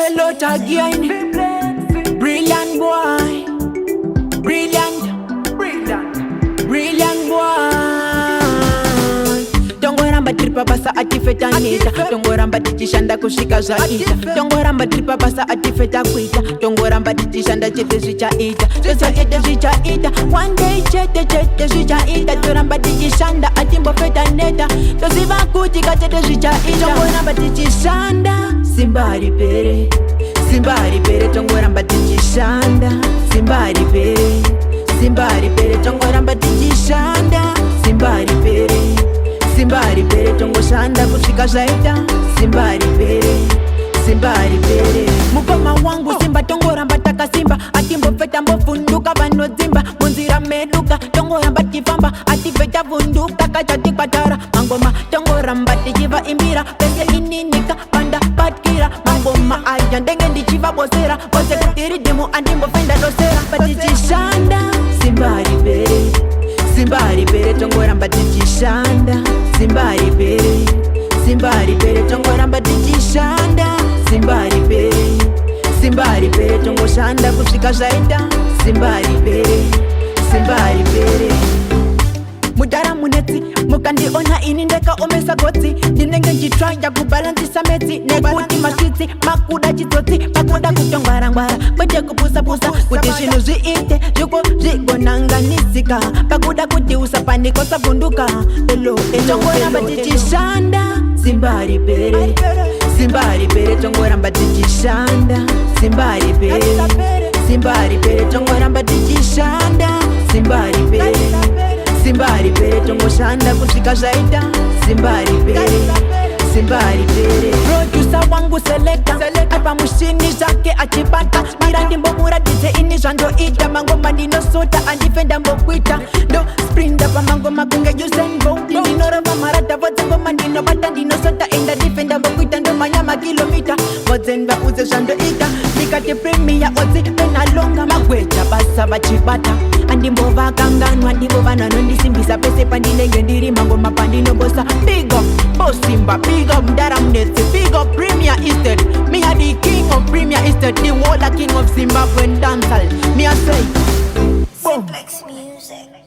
Sell out again. Brilliant boy. Brilliant boy. Tongoramba tripa basa atifeta nita. Tongoramba tichishanda kushika zaita. Tongoramba tripa basa atifeta kuita. Tongoramba tichishanda chete zichaita. Chete zichaita. One day chete zichaita. Tongoramba tichishanda atimbo feta neta. Toziva kutika chete zichaita. Tongoramba tichishanda simbari pere. Simbari pere tongoramba tichishanda. Simbari pere tongoramba tichishanda. Simbari pere tongoshanda kusvika zvaita. Simbari pere mukoma wangu simba tongoramba takasimba. Atimbopfeta mbovhunduka vanodzimba munzira meduka. Tongoramba tifamba ativheta vhunduka kachatikwatara. Mangoma tongoramba tichiva imbira pese ininika panda patkira. Mangoma aya ndenge ndichivabosera pose kuti ridhimu andimbofenda dosera. Patichishanda simbari pere tongoramba tichishanda. Simbari pere tongoramba tichishanda. Simbari pere tongoshanda kusvika zvaita. Simbari pere mudhara munetsi mukandiona ini ndakaomesa gotsi. Ndinenge nchitraya kubhalansisa metsi nekuti masvitsi makuda chitsotsi pakuda kutongwarangwara kwete kupusapusa kuti zvinhu zviite zviko zvigonanganisika pakuda kuti usapaniko savhunduka. Tongoramba tichishanda. Simbari pere tongoramba tichishanda. Simbari pere tongoramba tichishanda. Simbari pere tongoshanda kusvika zvaita. Simbari pere producer wangu selecta apa mushini zvake achibata. Mira ndimbomuratidze ini zvandoita. Mangoma ndinosota andifenda mbokuita. Ndo sprinda pamangoma kunge Usain Bolt. Ndinorova maradhavo dzengoma ndinobata ndinosota enda ndifenda mbokuita. Ndomanya makilomita vodzenva udze zvandoita. Ndikati premier odzi penalonga magweja basa vachibata. Andimbovakanganwa ndimbova nanondisimbisa pese pandinenge ndiri. Mangoma pandinombosa big up Bosimba, big up Mdara Mnetsi, big up Premier Estate. Me a the king of Premier Estate, the water king of Zimbabwean dancehall. Me a say Simplex Music.